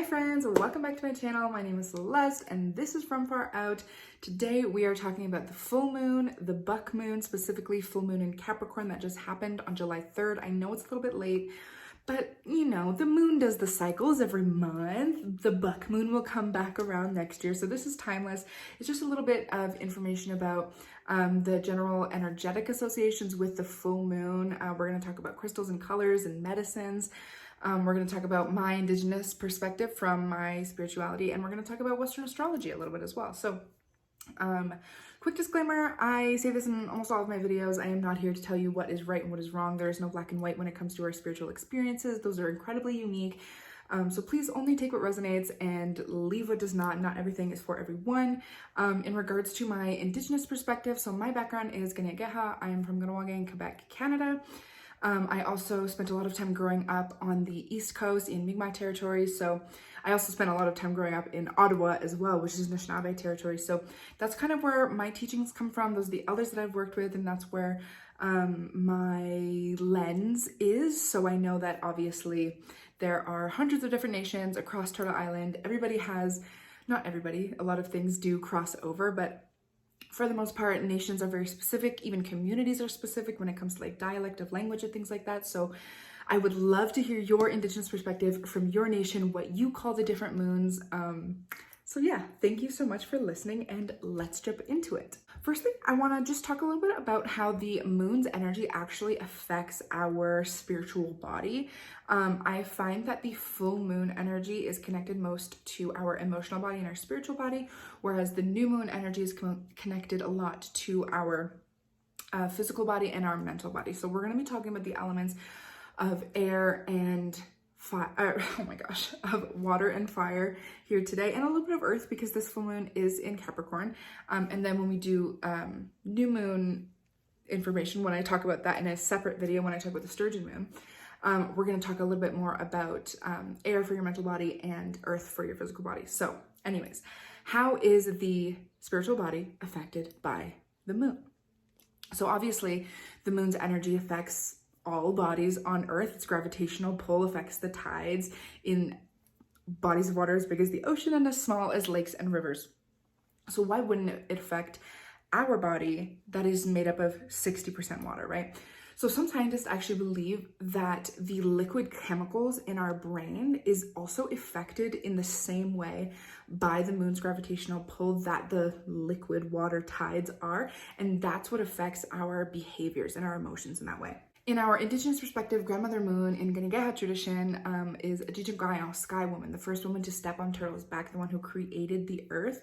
friends, welcome back to my channel. My name is Celeste and this is From Far Out. Today we are talking about the full moon, the buck moon, specifically full moon in Capricorn that just happened on July 3rd. I know it's a little bit late, but you know, the moon does the cycles every month. The buck moon will come back around next year. So this is timeless. It's just a little bit of information about the general energetic associations with the full moon. We're going to talk about crystals and colors and medicines. We're going to talk about my Indigenous perspective from my spirituality, and we're going to talk about Western astrology a little bit as well. So, quick disclaimer, I say this in almost all of my videos. I am not here to tell you what is right and what is wrong. There is no black and white when it comes to our spiritual experiences. Those are incredibly unique. So please only take what resonates and leave what does not. Not everything is for everyone. In regards to my Indigenous perspective, so my background is Ganegeha. I am from Ganawagin, Quebec, Canada. I also spent a lot of time growing up on the East Coast in Mi'kmaq territory. So I also spent a lot of time growing up in Ottawa as well, which is Anishinaabe territory. So that's kind of where my teachings come from. Those are the elders that I've worked with, and that's where my lens is. So I know that obviously there are hundreds of different nations across Turtle Island. Everybody has, not everybody, a lot of things do cross over, but for the most part, nations are very specific. Even communities are specific when it comes to like dialect of language and things like that. So I would love to hear your Indigenous perspective from your nation, what you call the different moons. So yeah, thank you so much for listening, and let's jump into it. Firstly, I want to just talk a little bit about how the moon's energy actually affects our spiritual body. I find that the full moon energy is connected most to our emotional body and our spiritual body, whereas the new moon energy is connected a lot to our physical body and our mental body. So we're going to be talking about the elements of air and of water and fire here today, and a little bit of earth because this full moon is in Capricorn. And then when we do new moon information, when I talk about that in a separate video, when I talk about the sturgeon moon, we're going to talk a little bit more about air for your mental body and earth for your physical body. So anyways, how is the spiritual body affected by the moon? So obviously the moon's energy affects all bodies on earth. Its gravitational pull affects the tides in bodies of water as big as the ocean and as small as lakes and rivers. So why wouldn't it affect our body that is made up of 60% water, right? So some scientists actually believe that the liquid chemicals in our brain is also affected in the same way by the moon's gravitational pull that the liquid water tides are. And that's what affects our behaviors and our emotions in that way. In our Indigenous perspective, Grandmother Moon in Ganegeha tradition is a Jijagayo, sky woman, the first woman to step on Turtle's back, the one who created the earth.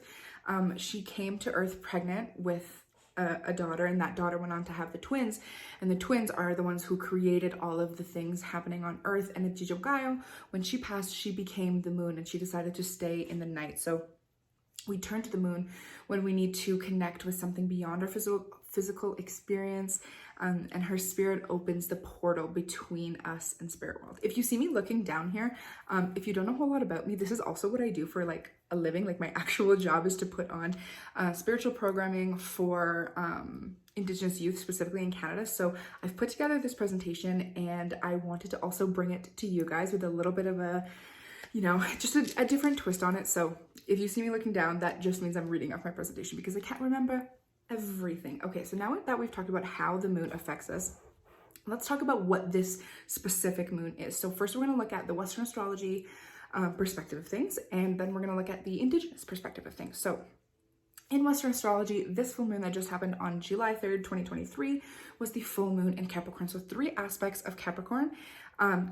She came to earth pregnant with a daughter, and that daughter went on to have the twins, and the twins are the ones who created all of the things happening on earth. And at Jijagayo, when she passed, she became the moon, and she decided to stay in the night. So we turn to the moon when we need to connect with something beyond our physical experience, and her spirit opens the portal between us and spirit world. If you see me looking down here, if you don't know a whole lot about me, this is also what I do for like a living. Like my actual job is to put on spiritual programming for Indigenous youth, specifically in Canada. So I've put together this presentation, and I wanted to also bring it to you guys with a little bit of a, you know, just a different twist on it. So if you see me looking down, that just means I'm reading off my presentation because I can't remember everything. Okay, so now that we've talked about how the moon affects us, let's talk about what this specific moon is. So first we're going to look at the Western astrology perspective of things, and then we're going to look at the Indigenous perspective of things. So in Western astrology, this full moon that just happened on July 3rd, 2023 was the full moon in Capricorn. So three aspects of Capricorn.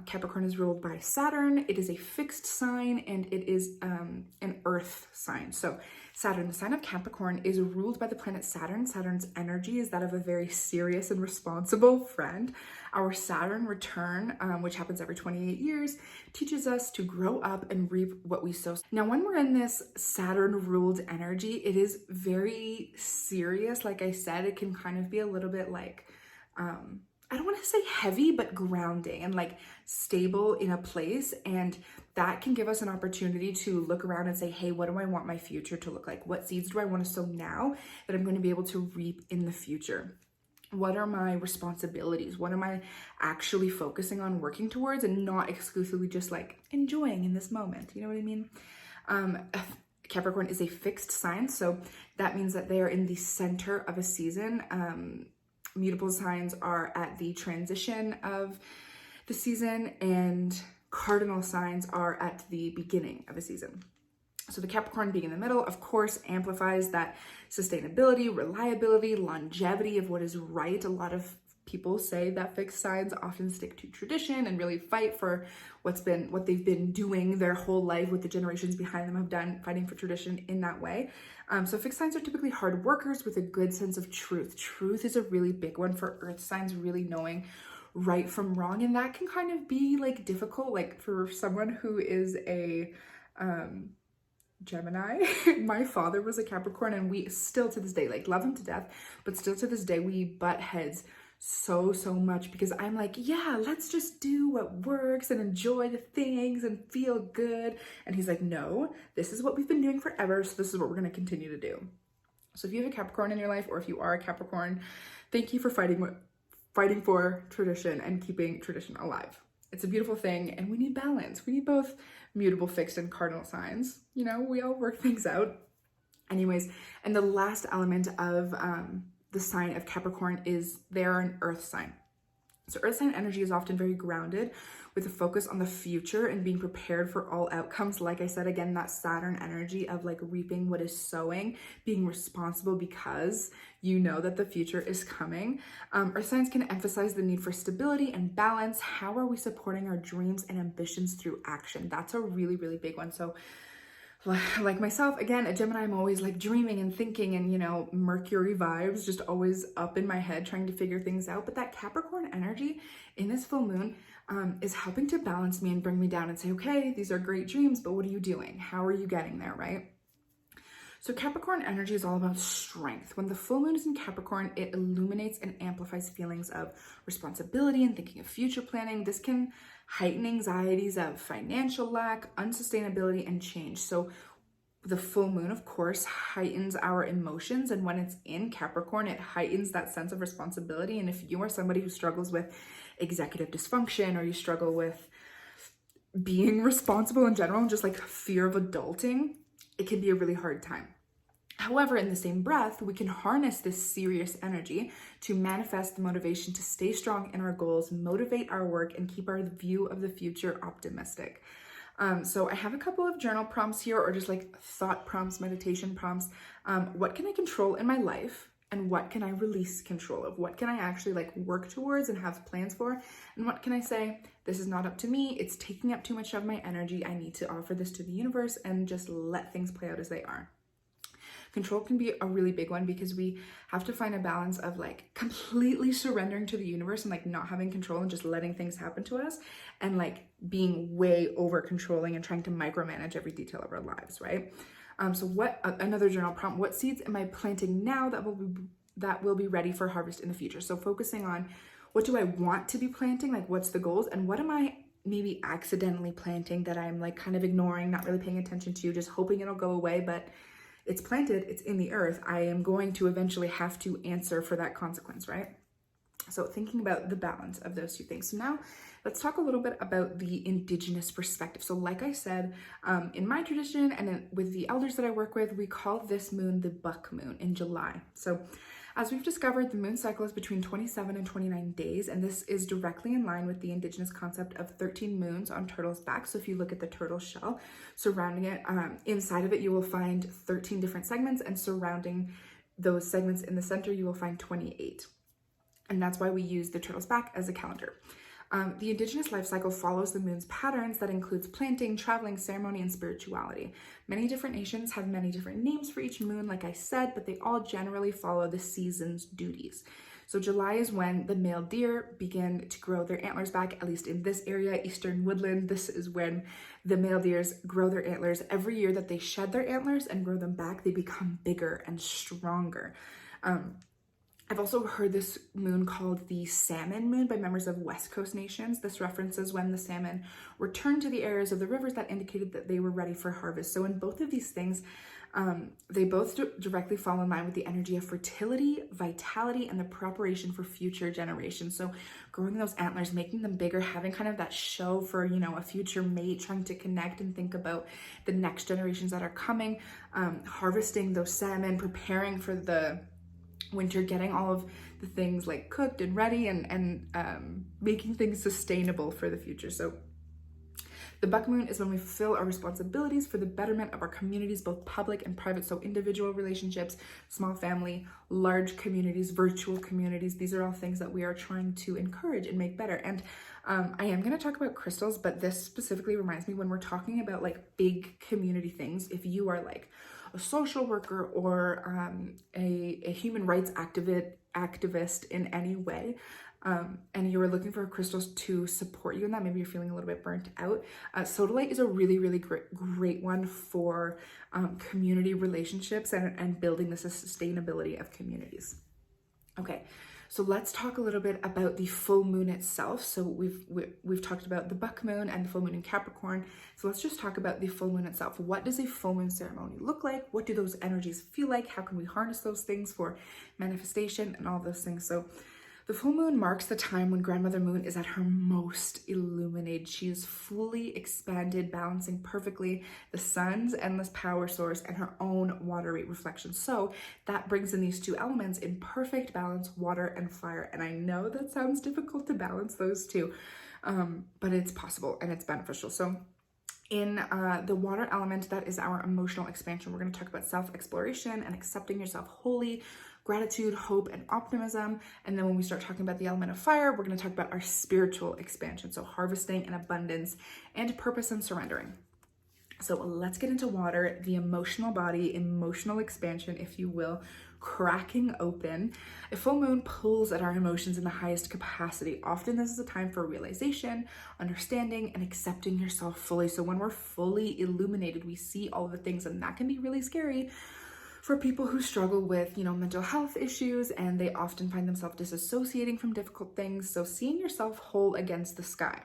Capricorn is ruled by Saturn. It is a fixed sign, and it is an earth sign. So Saturn, the sign of Capricorn, is ruled by the planet Saturn. Saturn's energy is that of a very serious and responsible friend. Our Saturn return, which happens every 28 years, teaches us to grow up and reap what we sow. Now, when we're in this Saturn-ruled energy, it is very serious. Like I said, it can kind of be a little bit like, I don't want to say heavy, but grounding and like stable in a place. And that can give us an opportunity to look around and say, hey, what do I want my future to look like? What seeds do I want to sow now that I'm going to be able to reap in the future? What are my responsibilities? What am I actually focusing on working towards, and not exclusively just like enjoying in this moment? You know what I mean? Capricorn is a fixed sign, so that means that they are in the center of a season. Mutable signs are at the transition of the season, and cardinal signs are at the beginning of a season. So the Capricorn being in the middle, of course, amplifies that sustainability, reliability, longevity of what is right. A lot of people say that fixed signs often stick to tradition and really fight for what they've been doing their whole life, what the generations behind them have done, fighting for tradition in that way. So fixed signs are typically hard workers with a good sense of truth. Truth is a really big one for earth signs, really knowing right from wrong. And that can kind of be like difficult, like for someone who is a Gemini. My father was a Capricorn, and we still to this day, like, love him to death, but still to this day, we butt heads so much, because I'm like, yeah, let's just do what works and enjoy the things and feel good. And he's like, no, this is what we've been doing forever, so this is what we're going to continue to do. So if you have a Capricorn in your life, or if you are a Capricorn, thank you for fighting for tradition and keeping tradition alive. It's a beautiful thing, and we need balance. We need both mutable, fixed, and cardinal signs. You know, we all work things out. Anyways, and the last element of the sign of Capricorn is they're an earth sign. So earth sign energy is often very grounded, with a focus on the future and being prepared for all outcomes. Like I said, again, that Saturn energy of like reaping what is sowing, being responsible because you know that the future is coming. Earth signs can emphasize the need for stability and balance. How are we supporting our dreams and ambitions through action? That's a really big one. So like myself, again, a Gemini, I'm always like dreaming and thinking, and, you know, Mercury vibes just always up in my head trying to figure things out. But that Capricorn energy in this full moon is helping to balance me and bring me down and say, okay, these are great dreams, but what are you doing? How are you getting there, right? So Capricorn energy is all about strength. When the full moon is in Capricorn, it illuminates and amplifies feelings of responsibility and thinking of future planning. This can heighten anxieties of financial lack, unsustainability, and change. So the full moon, of course, heightens our emotions. And when it's in Capricorn, it heightens that sense of responsibility. And if you are somebody who struggles with executive dysfunction, or you struggle with being responsible in general, and just like fear of adulting, it can be a really hard time. However, in the same breath, we can harness this serious energy to manifest the motivation to stay strong in our goals, motivate our work, and keep our view of the future optimistic. So I have a couple of journal prompts here, or just like thought prompts, meditation prompts. What can I control in my life? And what can I release control of? What can I actually like work towards and have plans for? And what can I say, this is not up to me. It's taking up too much of my energy. I need to offer this to the universe and just let things play out as they are. Control can be a really big one, because we have to find a balance of like completely surrendering to the universe and like not having control and just letting things happen to us, and like being way over controlling and trying to micromanage every detail of our lives, right? So what, another journal prompt, what seeds am I planting now that will be ready for harvest in the future? So focusing on, what do I want to be planting? Like, what's the goals? And what am I maybe accidentally planting that I'm like kind of ignoring, not really paying attention to, just hoping it'll go away, but it's planted, it's in the earth. I am going to eventually have to answer for that consequence, right? So thinking about the balance of those two things. So now let's talk a little bit about the Indigenous perspective. So like I said, in my tradition and with the elders that I work with, we call this moon the buck moon in July. So as we've discovered, the moon cycle is between 27 and 29 days, and this is directly in line with the Indigenous concept of 13 moons on turtle's back. So if you look at the turtle shell surrounding it, inside of it, you will find 13 different segments, and surrounding those segments in the center, you will find 28. And that's why we use the turtle's back as a calendar. The Indigenous life cycle follows the moon's patterns that includes planting, traveling, ceremony, and spirituality. Many different nations have many different names for each moon, like I said, but they all generally follow the season's duties. So July is when the male deer begin to grow their antlers back, at least in this area, Eastern Woodland. This is when the male deers grow their antlers. Every year that they shed their antlers and grow them back, they become bigger and stronger. I've also heard this moon called the salmon moon by members of West Coast nations. This references when the salmon returned to the areas of the rivers that indicated that they were ready for harvest. So in both of these things, they both directly fall in line with the energy of fertility, vitality, and the preparation for future generations. So growing those antlers, making them bigger, having kind of that show for, you know, a future mate, trying to connect and think about the next generations that are coming, harvesting those salmon, preparing for the winter, getting all of the things like cooked and ready, and making things sustainable for the future. So the buck moon is when we fulfill our responsibilities for the betterment of our communities, both public and private. So individual relationships, small family, large communities, virtual communities. These are all things that we are trying to encourage and make better. And I am going to talk about crystals, but this specifically reminds me when we're talking about like big community things, if you are like a social worker or a human rights activist in any way, and you are looking for crystals to support you in that, maybe you're feeling a little bit burnt out, sodalite is a really great one for community relationships and building the sustainability of communities. Okay, so let's talk a little bit about the full moon itself. So we've talked about the buck moon and the full moon in Capricorn. So let's just talk about the full moon itself. What does a full moon ceremony look like? What do those energies feel like? How can we harness those things for manifestation and all those things? So the full moon marks the time when Grandmother Moon is at her most illuminated. She is fully expanded, balancing perfectly the sun's endless power source and her own watery reflection. So that brings in these two elements in perfect balance, water and fire. And I know that sounds difficult to balance those two, but it's possible and it's beneficial. So in the water element, that is our emotional expansion. We're going to talk about self-exploration and accepting yourself wholly, gratitude, hope, and optimism. And then when we start talking about the element of fire, we're going to talk about our spiritual expansion. So harvesting and abundance and purpose and surrendering. So let's get into water, the emotional body, emotional expansion, if you will, cracking open. A full moon pulls at our emotions in the highest capacity. Often this is a time for realization, understanding, and accepting yourself fully. So when we're fully illuminated, we see all of the things, and that can be really scary for people who struggle with, you know, mental health issues, and they often find themselves disassociating from difficult things. So seeing yourself whole against the sky.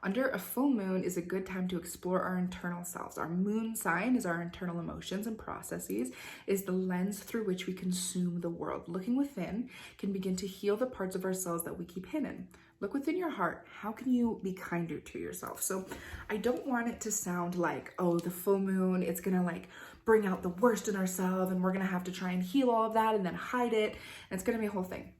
Under a full moon is a good time to explore our internal selves. Our moon sign is our internal emotions and processes, is the lens through which we consume the world. Looking within can begin to heal the parts of ourselves that we keep hidden. Look within your heart. How can you be kinder to yourself? So I don't want it to sound like, oh, the full moon, it's gonna like bring out the worst in ourselves and we're gonna have to try and heal all of that and then hide it. And it's gonna be a whole thing.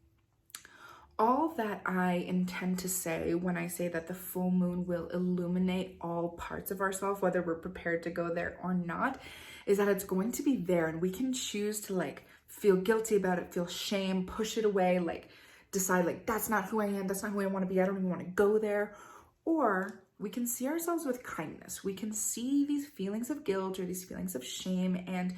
All that I intend to say when I say that the full moon will illuminate all parts of ourselves, whether we're prepared to go there or not, is that it's going to be there, and we can choose to like feel guilty about it, feel shame, push it away, like decide like that's not who I am, that's not who I want to be, I don't even want to go there. Or we can see ourselves with kindness. We can see these feelings of guilt or these feelings of shame and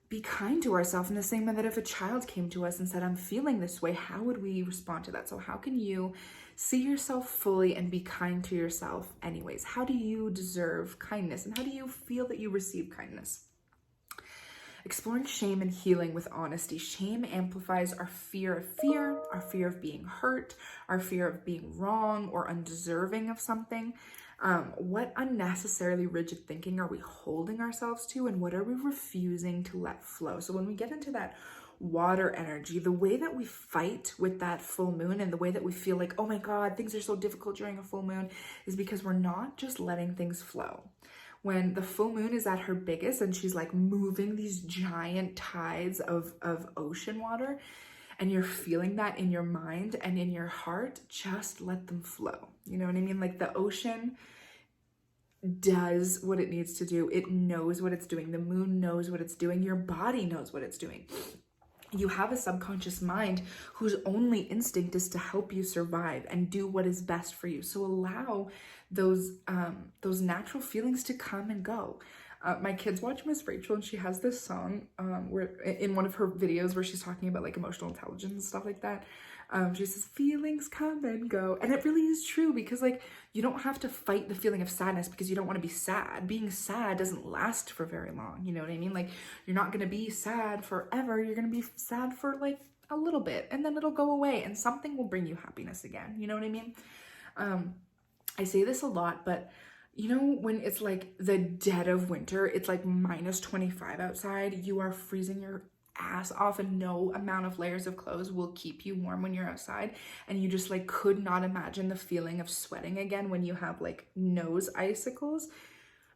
be kind to ourselves in the same way that if a child came to us and said, I'm feeling this way, how would we respond to that? So how can you see yourself fully and be kind to yourself anyways? How do you deserve kindness, and how do you feel that you receive kindness? Exploring shame and healing with honesty. Shame amplifies our fear, our fear of being hurt, our fear of being wrong or undeserving of something. What unnecessarily rigid thinking are we holding ourselves to, and what are we refusing to let flow? So when we get into that water energy, the way that we fight with that full moon and the way that we feel like, oh my God, things are so difficult during a full moon, is because we're not just letting things flow. When the full moon is at her biggest and she's like moving these giant tides of ocean water, and you're feeling that in your mind and in your heart, just let them flow. You know what I mean? Like the ocean does what it needs to do. It knows what it's doing. The moon knows what it's doing. Your body knows what it's doing. You have a subconscious mind whose only instinct is to help you survive and do what is best for you. So allow those natural feelings to come and go. My kids watch Miss Rachel, and she has this song where in one of her videos where she's talking about like emotional intelligence and stuff like that. She says, feelings come and go. And it really is true, because like you don't have to fight the feeling of sadness because you don't want to be sad. Being sad doesn't last for very long. You know what I mean? Like you're not going to be sad forever. You're going to be sad for like a little bit, and then it'll go away and something will bring you happiness again. You know what I mean? I say this a lot, but you know, when it's like the dead of winter, it's like minus 25 outside, you are freezing your ass off and no amount of layers of clothes will keep you warm when you're outside, and you just like could not imagine the feeling of sweating again when you have like nose icicles,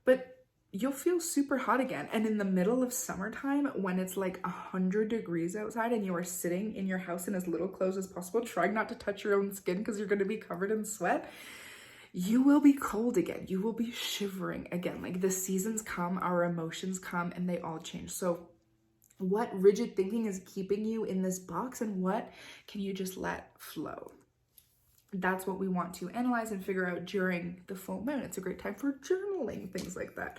but you'll feel super hot again. And in the middle of summertime, when it's like 100 degrees outside and you are sitting in your house in as little clothes as possible, trying not to touch your own skin because you're going to be covered in sweat, you will be cold again. You will be shivering again. Like the seasons come, our emotions come, and they all change. So what rigid thinking is keeping you in this box, and what can you just let flow? That's what we want to analyze and figure out during the full moon. It's a great time for journaling, things like that.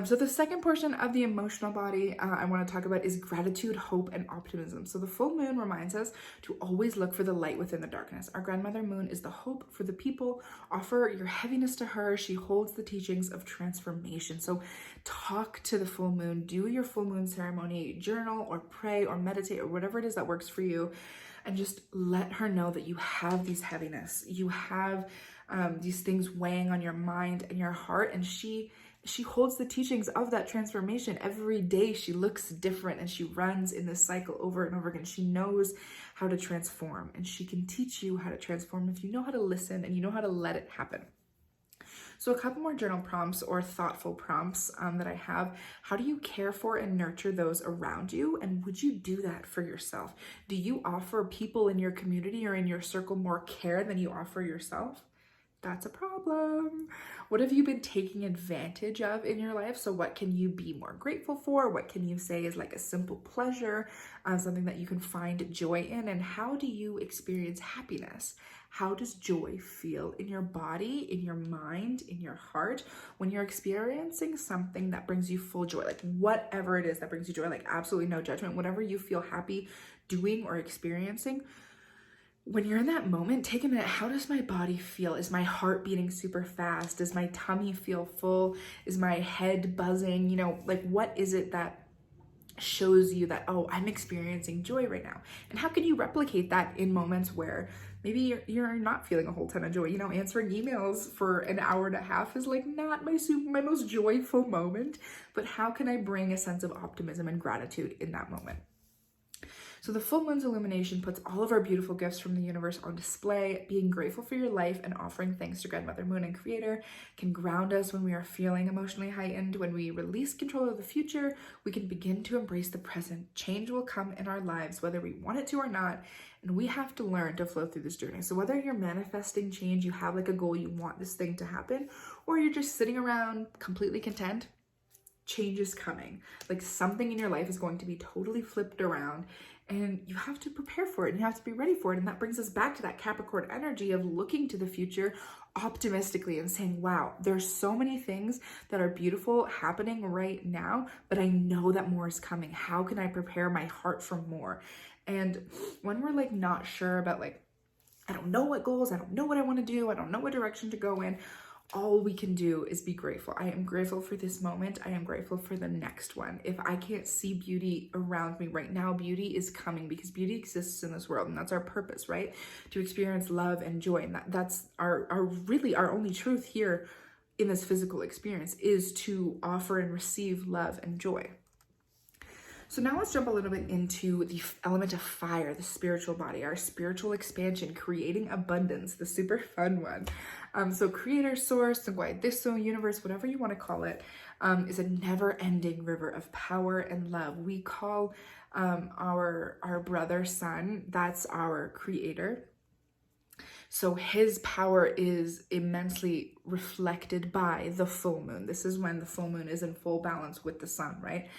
So the second portion of the emotional body I want to talk about is gratitude, hope, and optimism. So the full moon reminds us to always look for the light within the darkness. Our grandmother moon is the hope for the people. Offer your heaviness to her. She holds the teachings of transformation. So talk to the full moon, do your full moon ceremony, journal or pray or meditate or whatever it is that works for you. And just let her know that you have these heaviness. You have these things weighing on your mind and your heart. And she holds the teachings of that transformation. Every day she looks different and she runs in this cycle over and over again. She knows how to transform, and she can teach you how to transform if you know how to listen and you know how to let it happen. So a couple more journal prompts or thoughtful prompts that I have. How do you care for and nurture those around you? And would you do that for yourself? Do you offer people in your community or in your circle more care than you offer yourself? That's a problem. What have you been taking advantage of in your life? So what can you be more grateful for? What can you say is like a simple pleasure, something that you can find joy in? And how do you experience happiness? How does joy feel in your body, in your mind, in your heart when you're experiencing something that brings you full joy? Like whatever it is that brings you joy, like absolutely no judgment, whatever you feel happy doing or experiencing. When you're in that moment, take a minute. How does my body feel? Is my heart beating super fast? Does my tummy feel full? Is my head buzzing? You know, like what is it that shows you that, oh, I'm experiencing joy right now? And how can you replicate that in moments where maybe you're not feeling a whole ton of joy? You know, answering emails for an hour and a half is like not my most joyful moment, but how can I bring a sense of optimism and gratitude in that moment? So the full moon's illumination puts all of our beautiful gifts from the universe on display. Being grateful for your life and offering thanks to Grandmother Moon and Creator can ground us when we are feeling emotionally heightened. When we release control of the future, we can begin to embrace the present. Change will come in our lives, whether we want it to or not, and we have to learn to flow through this journey. So whether you're manifesting change, you have like a goal, you want this thing to happen, or you're just sitting around completely content, change is coming. Like something in your life is going to be totally flipped around, and you have to prepare for it and you have to be ready for it. And that brings us back to that Capricorn energy of looking to the future optimistically and saying, wow, there's so many things that are beautiful happening right now, but I know that more is coming. How can I prepare my heart for more? And when we're like not sure about like, I don't know what goals, I don't know what I want to do, I don't know what direction to go in, all we can do is be grateful. I am grateful for this moment. I am grateful for the next one. If I can't see beauty around me right now, beauty is coming, because beauty exists in this world, and that's our purpose, right? To experience love and joy. And that's our really our only truth here in this physical experience, is to offer and receive love and joy. So now let's jump a little bit into the element of fire, the spiritual body, our spiritual expansion, creating abundance, the super fun one. So creator, source, Guaidiso, universe, whatever you want to call it, is a never-ending river of power and love. We call our brother sun, that's our creator. So his power is immensely reflected by the full moon. This is when the full moon is in full balance with the sun, right?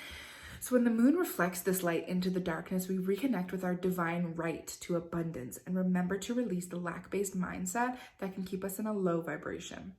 So when the moon reflects this light into the darkness, we reconnect with our divine right to abundance and remember to release the lack-based mindset that can keep us in a low vibration.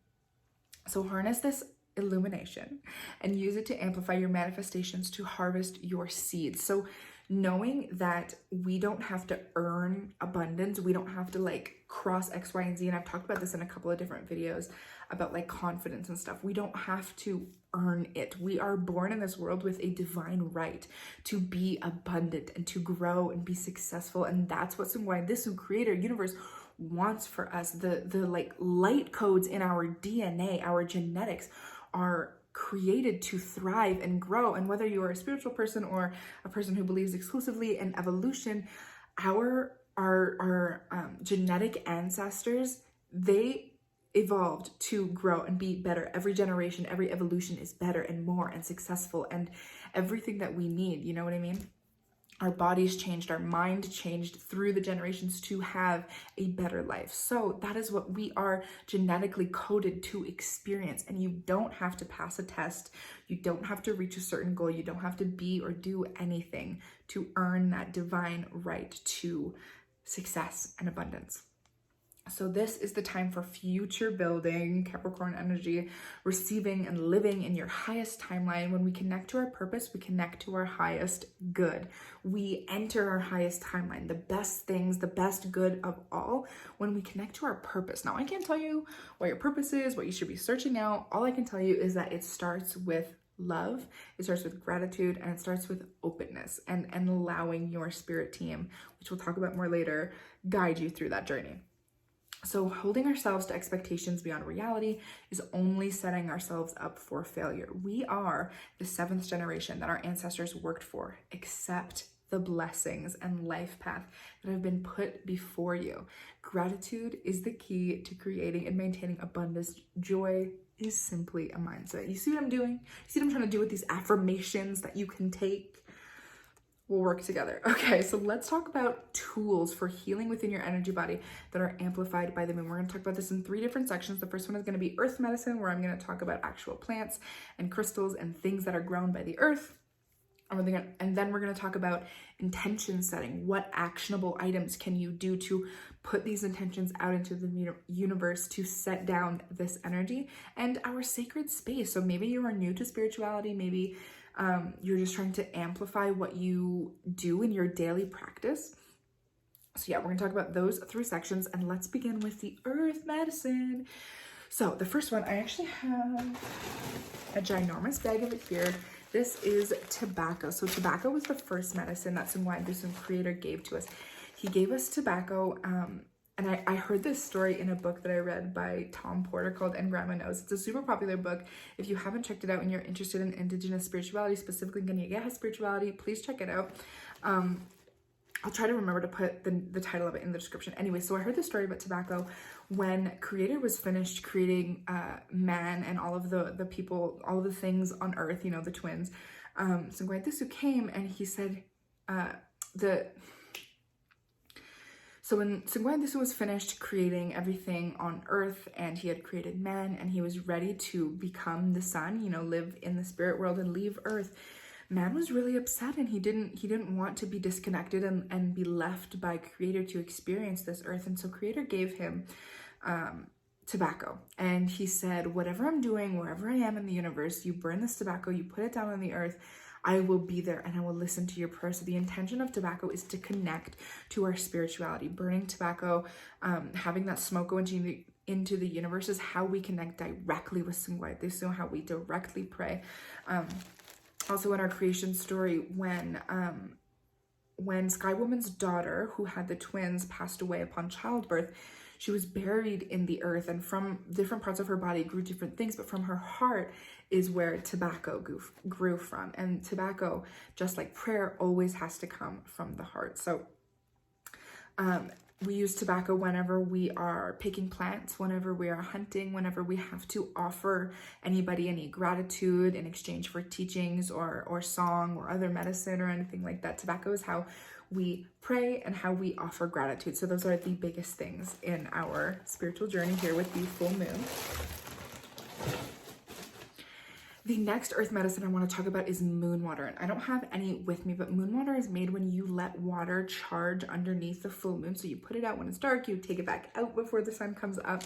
So harness this illumination and use it to amplify your manifestations to harvest your seeds. So knowing that we don't have to earn abundance. We don't have to like cross X, Y, and Z. And I've talked about this in a couple of different videos about like confidence and stuff. We don't have to earn it. We are born in this world with a divine right to be abundant and to grow and be successful. And that's what's why this creator universe wants for us. The like light codes in our DNA, our genetics are created to thrive and grow. And whether you are a spiritual person or a person who believes exclusively in evolution, our genetic ancestors, they evolved to grow and be better. Every generation, every evolution is better and more and successful and everything that we need. You know what I mean? Our bodies changed, our mind changed through the generations to have a better life. So that is what we are genetically coded to experience. And you don't have to pass a test. You don't have to reach a certain goal. You don't have to be or do anything to earn that divine right to success and abundance. So this is the time for future building, Capricorn energy, receiving and living in your highest timeline. When we connect to our purpose, we connect to our highest good. We enter our highest timeline, the best things, the best good of all, when we connect to our purpose. Now, I can't tell you what your purpose is, what you should be searching out. All I can tell you is that it starts with love, it starts with gratitude, and it starts with openness and allowing your spirit team, which we'll talk about more later, guide you through that journey. So holding ourselves to expectations beyond reality is only setting ourselves up for failure. We are the 7th generation that our ancestors worked for. Accept the blessings and life path that have been put before you. Gratitude is the key to creating and maintaining abundance. Joy is simply a mindset. You see what I'm doing? You see what I'm trying to do with these affirmations that you can take? We'll work together. Okay, so let's talk about tools for healing within your energy body that are amplified by the moon. We're going to talk about this in 3 different sections. The first one is going to be earth medicine, where I'm going to talk about actual plants and crystals and things that are grown by the earth. And then we're going to talk about intention setting. What actionable items can you do to put these intentions out into the universe to set down this energy and our sacred space? So maybe you are new to spirituality, maybe you're just trying to amplify what you do in your daily practice. So yeah, we're gonna talk about those 3 sections, and let's begin with the earth medicine. So the first one, I actually have a ginormous bag of it here. This is tobacco. So tobacco was the first medicine that Sun Wai-Dusum creator gave to us. He gave us tobacco, and I heard this story in a book that I read by Tom Porter called And Grandma Knows. It's a super popular book. If you haven't checked it out and you're interested in Indigenous spirituality, specifically Ganyegeha spirituality, please check it out. I'll try to remember to put the title of it in the description. Anyway, so I heard this story about tobacco when Creator was finished creating man and all of the people, all of the things on earth, you know, the twins. Sun Wai-Dusum came and he said So when Sun Wai-Dusum was finished creating everything on earth and he had created man and he was ready to become the sun, you know, live in the spirit world and leave earth, man was really upset and he didn't want to be disconnected and be left by Creator to experience this earth. And so Creator gave him tobacco, and he said, whatever I'm doing, wherever I am in the universe, you burn this tobacco, you put it down on the earth, I will be there and I will listen to your prayer. So the intention of tobacco is to connect to our spirituality. Burning tobacco, having that smoke go into the universe is how we connect directly with Sun Wai-Dusum, how we directly pray. Also in our creation story, when Sky Woman's daughter, who had the twins, passed away upon childbirth, she was buried in the earth, and from different parts of her body grew different things, but from her heart is where tobacco grew from. And tobacco, just like prayer, always has to come from the heart. So we use tobacco whenever we are picking plants, whenever we are hunting, whenever we have to offer anybody any gratitude in exchange for teachings or song or other medicine or anything like that. Tobacco is how we pray and how we offer gratitude. So those are the biggest things in our spiritual journey here with the full moon. The next earth medicine I want to talk about is moon water. And I don't have any with me, but moon water is made when you let water charge underneath the full moon. So you put it out when it's dark, you take it back out before the sun comes up.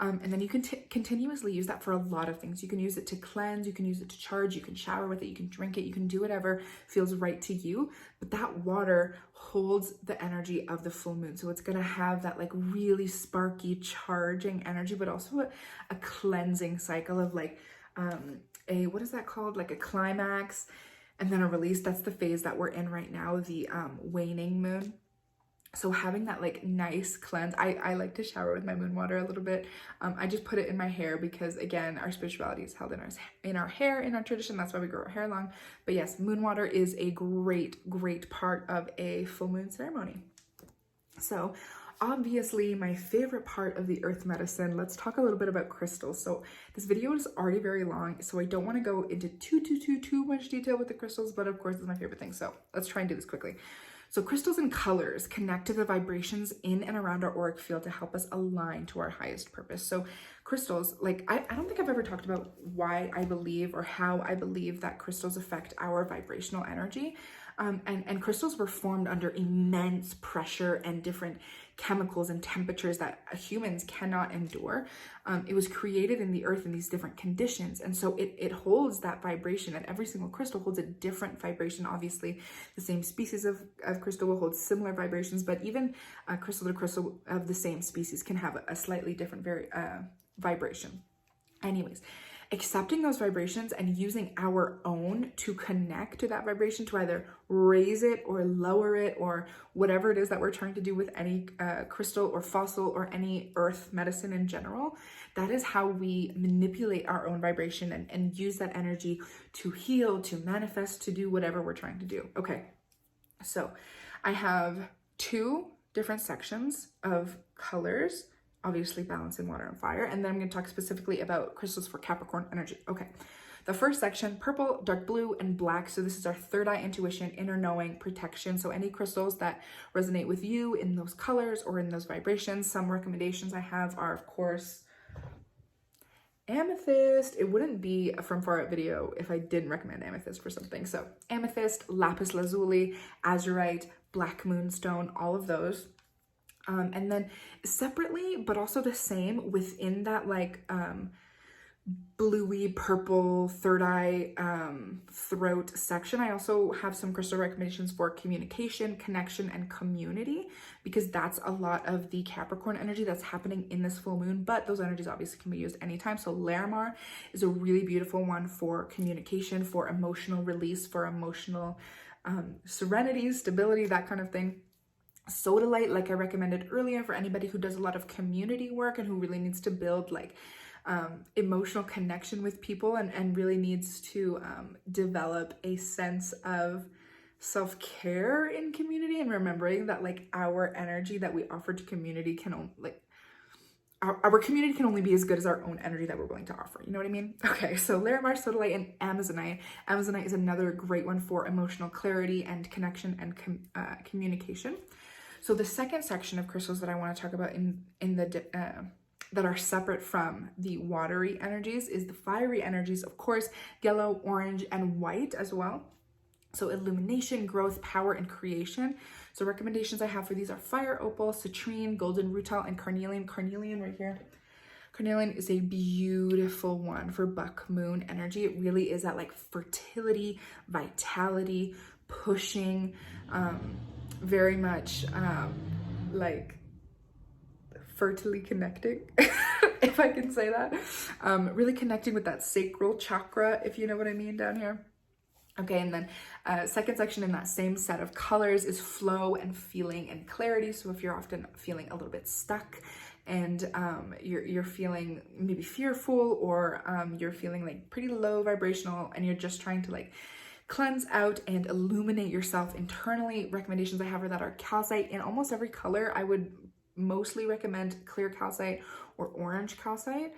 And then you can continuously use that for a lot of things. You can use it to cleanse, you can use it to charge, you can shower with it, you can drink it, you can do whatever feels right to you. But that water holds the energy of the full moon. So it's going to have that like really sparky, charging energy, but also a cleansing cycle of like what is that called? Like a climax and then a release. That's the phase that we're in right now, the waning moon. So having that like nice cleanse, I like to shower with my moon water a little bit. I just put it in my hair because again, our spirituality is held in our hair, in our tradition. That's why we grow our hair long. But yes, moon water is a great part of a full moon ceremony. So obviously my favorite part of the earth medicine, let's talk a little bit about crystals. So this video is already very long, so I don't want to go into too much detail with the crystals, but of course it's my favorite thing. So let's try and do this quickly. So crystals and colors connect to the vibrations in and around our auric field to help us align to our highest purpose. So crystals, like I don't think I've ever talked about why I believe or how I believe that crystals affect our vibrational energy. And crystals were formed under immense pressure and different chemicals and temperatures that humans cannot endure. It was created in the earth in these different conditions. And so it holds that vibration, and every single crystal holds a different vibration. Obviously, the same species of crystal will hold similar vibrations, but even crystal to crystal of the same species can have a slightly different vibration. Anyways, accepting those vibrations and using our own to connect to that vibration, to either raise it or lower it or whatever it is that we're trying to do with any crystal or fossil or any earth medicine in general. That is how we manipulate our own vibration and use that energy to heal, to manifest, to do whatever we're trying to do. Okay, so I have 2 different sections of colors, obviously balancing water and fire. And then I'm going to talk specifically about crystals for Capricorn energy. Okay. The first section, purple, dark blue, and black. So this is our third eye intuition, inner knowing, protection. So any crystals that resonate with you in those colors or in those vibrations. Some recommendations I have are, of course, amethyst. It wouldn't be a From Far Out video if I didn't recommend amethyst for something. So amethyst, lapis lazuli, azurite, black moonstone, all of those. And then separately, but also the same within that like bluey purple third eye throat section, I also have some crystal recommendations for communication, connection, and community, because that's a lot of the Capricorn energy that's happening in this full moon, but those energies obviously can be used anytime. So Larimar is a really beautiful one for communication, for emotional release, for emotional serenity, stability, that kind of thing. Sodalite, like I recommended earlier, for anybody who does a lot of community work and who really needs to build like emotional connection with people and really needs to develop a sense of self-care in community, and remembering that like our energy that we offer to community can only like our community can only be as good as our own energy that we're willing to offer. You know what I mean? Okay, so Larimar, Sodalite, and Amazonite. Amazonite is another great one for emotional clarity and connection and communication. So the second section of crystals that I want to talk about in the that are separate from the watery energies is the fiery energies, of course, yellow, orange, and white as well. So illumination, growth, power, and creation. So recommendations I have for these are fire opal, citrine, golden rutile, and carnelian. Carnelian right here. Carnelian is a beautiful one for buck moon energy. It really is that like fertility, vitality, pushing, very much like fertily connecting, if I can say that. Really connecting with that sacral chakra, if you know what I mean, down here. Okay, and then second section in that same set of colors is flow and feeling and clarity. So if you're often feeling a little bit stuck and you're feeling maybe fearful, or you're feeling like pretty low vibrational and you're just trying to like cleanse out and illuminate yourself internally, recommendations I have are that are calcite in almost every color. I would mostly recommend clear calcite or orange calcite.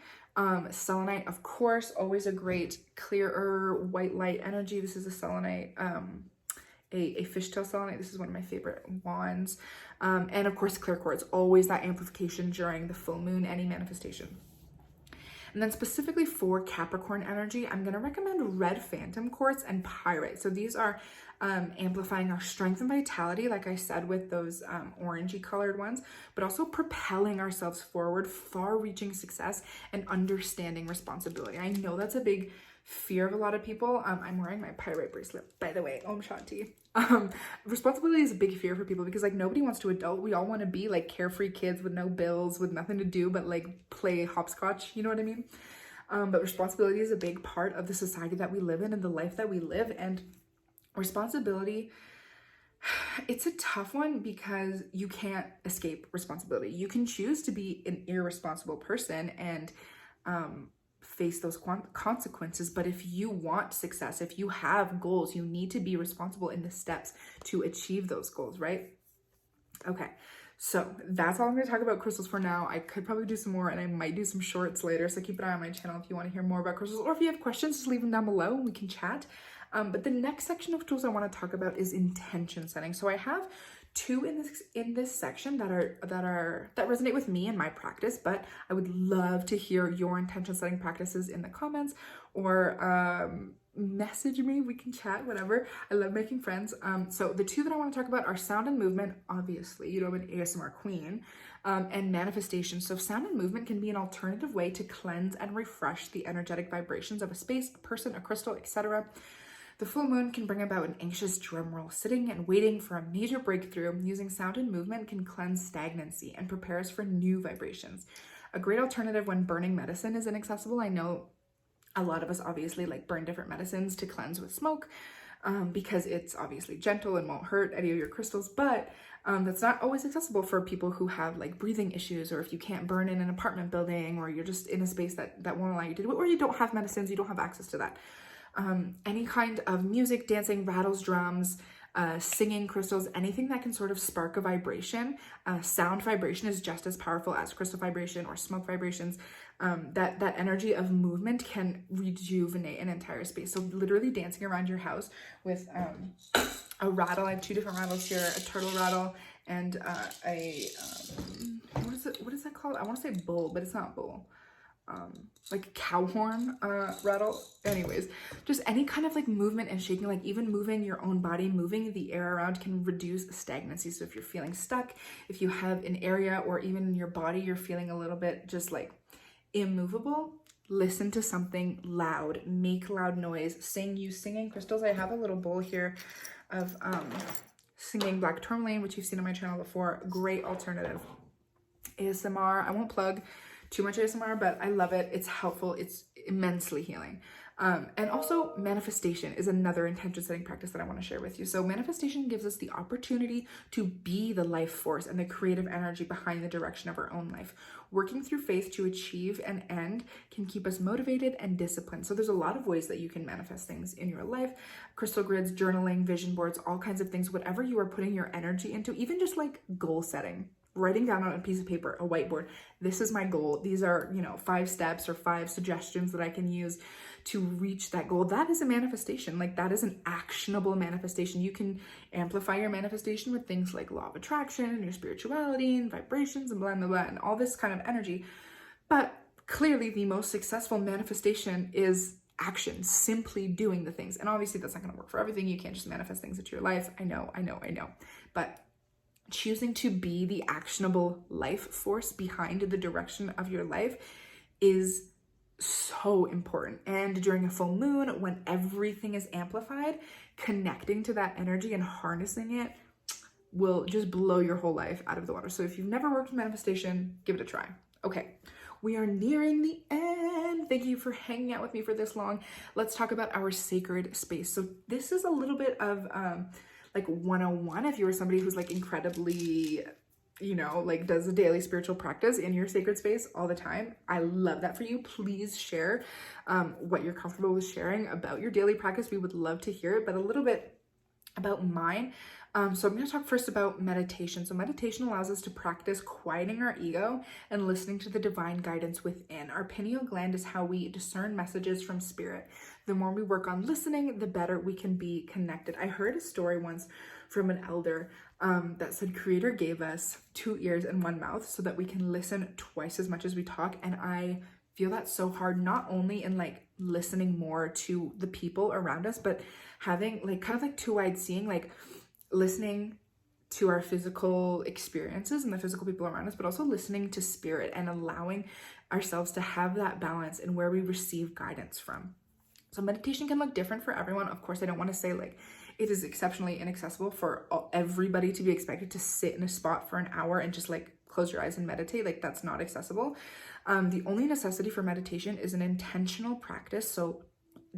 Selenite, of course, always a great clearer white light energy. This is a selenite, a fishtail selenite. This is one of my favorite wands. And of course, clear quartz, always that amplification during the full moon, any manifestation. And then specifically for Capricorn energy, I'm going to recommend red phantom quartz and pyrite. So these are amplifying our strength and vitality, like I said, with those orangey colored ones, but also propelling ourselves forward, far-reaching success, and understanding responsibility. I know that's a big fear of a lot of people. I'm wearing my pyrite bracelet, by the way. Om Shanti. Responsibility is a big fear for people because like nobody wants to adult. We all want to be like carefree kids with no bills, with nothing to do but like play hopscotch. You know what I mean? But responsibility is a big part of the society that we live in and the life that we live. And responsibility, it's a tough one because you can't escape responsibility. You can choose to be an irresponsible person and face those consequences, but if you want success, if you have goals, you need to be responsible in the steps to achieve those goals, right? Okay, so that's all I'm going to talk about crystals for now. I could probably do some more, and I might do some shorts later, so keep an eye on my channel if you want to hear more about crystals, or if you have questions, just leave them down below and we can chat. But the next section of tools I want to talk about is intention setting. So I have two in this section that resonate with me and my practice, but I would love to hear your intention setting practices in the comments, or message me. We can chat, whatever. I love making friends. So the two that I want to talk about are sound and movement. Obviously, you know, I'm an ASMR queen. And manifestation. So sound and movement can be an alternative way to cleanse and refresh the energetic vibrations of a space, a person, a crystal, etc. The full moon can bring about an anxious drumroll, sitting and waiting for a major breakthrough. Using sound and movement can cleanse stagnancy and prepare us for new vibrations. A great alternative when burning medicine is inaccessible. I know a lot of us obviously like burn different medicines to cleanse with smoke because it's obviously gentle and won't hurt any of your crystals, but that's not always accessible for people who have like breathing issues, or if you can't burn in an apartment building, or you're just in a space that won't allow you to do it, or you don't have medicines, you don't have access to that. Any kind of music, dancing, rattles, drums, singing, crystals, anything that can sort of spark a vibration. Sound vibration is just as powerful as crystal vibration or smoke vibrations. That energy of movement can rejuvenate an entire space. So literally dancing around your house with a rattle. I have two different rattles here, a turtle rattle and what is that called? I want to say bull, but it's not bull. Like a cow horn rattle. Anyways, just any kind of like movement and shaking, like even moving your own body, moving the air around can reduce stagnancy. So if you're feeling stuck, if you have an area or even in your body you're feeling a little bit just like immovable, listen to something loud, make loud noise, use singing crystals. I have a little bowl here of singing black tourmaline, which you've seen on my channel before. Great alternative. ASMR, I won't plug too much ASMR, but I love it. It's helpful. It's immensely healing. And also manifestation is another intention setting practice that I want to share with you. So manifestation gives us the opportunity to be the life force and the creative energy behind the direction of our own life. Working through faith to achieve an end can keep us motivated and disciplined. So there's a lot of ways that you can manifest things in your life. Crystal grids, journaling, vision boards, all kinds of things, whatever you are putting your energy into, even just like goal setting. Writing down on a piece of paper, a whiteboard, this is my goal. These are, 5 steps or 5 suggestions that I can use to reach that goal. That is a manifestation. Like that is an actionable manifestation. You can amplify your manifestation with things like law of attraction and your spirituality and vibrations and blah, blah, blah, and all this kind of energy. But clearly the most successful manifestation is action, simply doing the things. And obviously that's not going to work for everything. You can't just manifest things into your life. I know. But choosing to be the actionable life force behind the direction of your life is so important. And during a full moon, when everything is amplified, connecting to that energy and harnessing it will just blow your whole life out of the water. So if you've never worked with manifestation, give it a try. Okay, we are nearing the end. Thank you for hanging out with me for this long. Let's talk about our sacred space. So this is a little bit of like 101 if you're somebody who's like incredibly, like does a daily spiritual practice in your sacred space all the time. I love that for you. Please share what you're comfortable with sharing about your daily practice. We would love to hear it, but a little bit about mine. So I'm going to talk first about meditation. So meditation allows us to practice quieting our ego and listening to the divine guidance within. Our pineal gland is how we discern messages from spirit. The more we work on listening, the better we can be connected. I heard a story once from an elder that said Creator gave us 2 ears and 1 mouth so that we can listen twice as much as we talk. And I feel that so hard, not only in like listening more to the people around us, but having like kind of like two-eyed seeing, like listening to our physical experiences and the physical people around us, but also listening to spirit and allowing ourselves to have that balance in where we receive guidance from. So meditation can look different for everyone. Of course, I don't want to say like it is exceptionally inaccessible for everybody to be expected to sit in a spot for an hour and just like close your eyes and meditate. Like that's not accessible. The only necessity for meditation is an intentional practice. So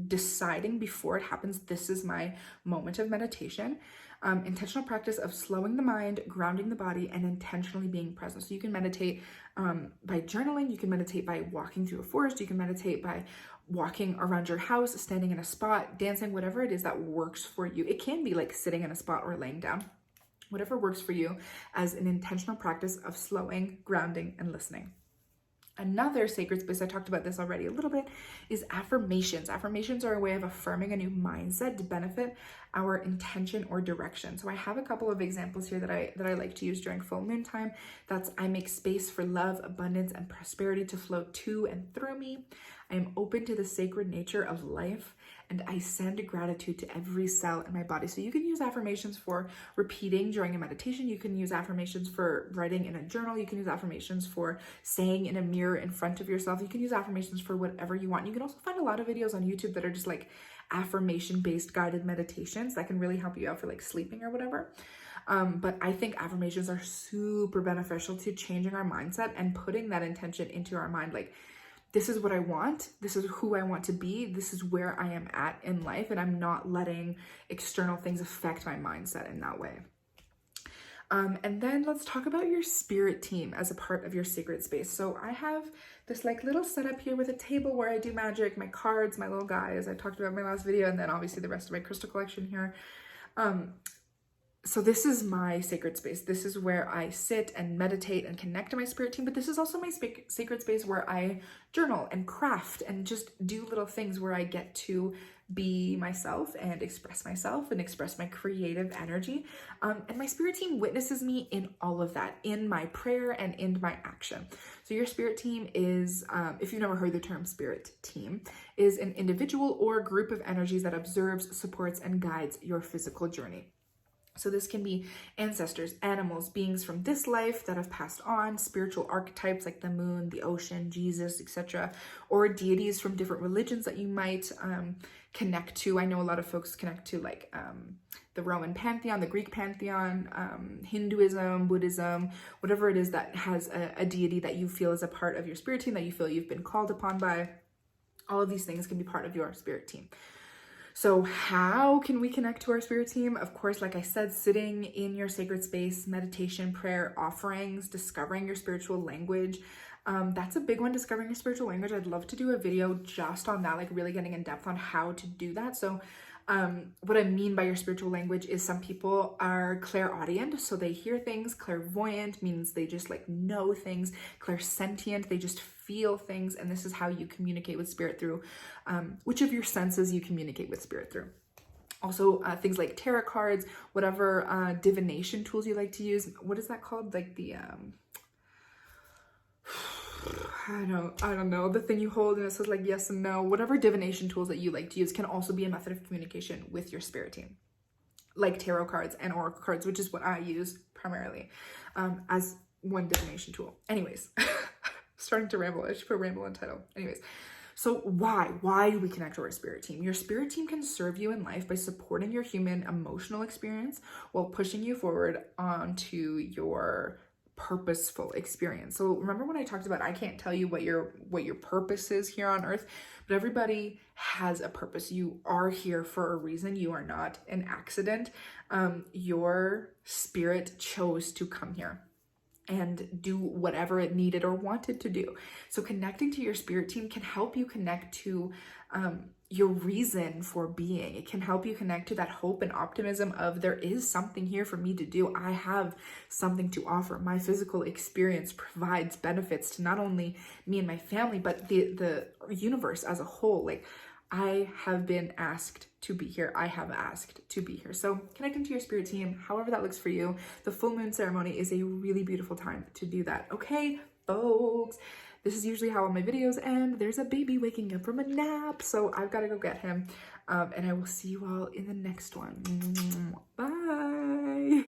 deciding before it happens, this is my moment of meditation. Intentional practice of slowing the mind, grounding the body, and intentionally being present. So you can meditate by journaling, you can meditate by walking through a forest, you can meditate by walking around your house, standing in a spot, dancing, whatever it is that works for you. It can be like sitting in a spot or laying down, whatever works for you, as an intentional practice of slowing, grounding, and listening. Another sacred space, I talked about this already a little bit, is affirmations. Affirmations are a way of affirming a new mindset to benefit our intention or direction. So I have a couple of examples here that I like to use during full moon time. That's I make space for love, abundance, and prosperity to flow to and through me. I am open to the sacred nature of life, and I send gratitude to every cell in my body. So you can use affirmations for repeating during a meditation. You can use affirmations for writing in a journal. You can use affirmations for saying in a mirror in front of yourself. You can use affirmations for whatever you want. You can also find a lot of videos on YouTube that are just like affirmation-based guided meditations that can really help you out for like sleeping or whatever. But I think affirmations are super beneficial to changing our mindset and putting that intention into our mind. Like, this is what I want. This is who I want to be. This is where I am at in life. And I'm not letting external things affect my mindset in that way. And then let's talk about your spirit team as a part of your sacred space. So I have this like little setup here with a table where I do magic, my cards, my little guy, as I talked about in my last video, and then obviously the rest of my crystal collection here. So this is my sacred space. This is where I sit and meditate and connect to my spirit team, but this is also my sacred space where I journal and craft and just do little things where I get to be myself and express my creative energy. And my spirit team witnesses me in all of that, in my prayer and in my action. So your spirit team is, if you've never heard the term spirit team, is an individual or group of energies that observes, supports, and guides your physical journey. So this can be ancestors, animals, beings from this life that have passed on, spiritual archetypes like the moon, the ocean, Jesus, etc., or deities from different religions that you might connect to. I know a lot of folks connect to like the Roman pantheon, the Greek pantheon, Hinduism, Buddhism, whatever it is that has a deity that you feel is a part of your spirit team, that you feel you've been called upon by. All of these things can be part of your spirit team. So how can we connect to our spirit team? Of course, like I said, sitting in your sacred space, meditation, prayer, offerings, discovering your spiritual language. That's a big one, discovering your spiritual language. I'd love to do a video just on that, like really getting in depth on how to do that. So what I mean by your spiritual language is some people are clairaudient, so they hear things. Clairvoyant means they just like know things. Clairsentient, they just feel things, and this is how you communicate with spirit through which of your senses you communicate with spirit through. Also, things like tarot cards, whatever divination tools you like to use. What is that called? Like the I don't know, the thing you hold and it says like yes and no. Whatever divination tools that you like to use can also be a method of communication with your spirit team, like tarot cards and oracle cards, which is what I use primarily as one divination tool. Anyways, starting to ramble. I should put ramble in title. Anyways, so why do we connect to our spirit team? Your spirit team can serve you in life by supporting your human emotional experience while pushing you forward onto your purposeful experience. So remember when I talked about, I can't tell you what your purpose is here on earth, but everybody has a purpose. You are here for a reason. You are not an accident. Your spirit chose to come here and do whatever it needed or wanted to do. So connecting to your spirit team can help you connect to your reason for being. It can help you connect to that hope and optimism of there is something here for me to do. I have something to offer. My physical experience provides benefits to not only me and my family, but the universe as a whole. Like, I have been asked to be here. I have asked to be here. So connecting to your spirit team, however that looks for you, the full moon ceremony is a really beautiful time to do that. Okay, folks, This is usually how all my videos end. There's a baby waking up from a nap, so I've got to go get him. And I will see you all in the next one.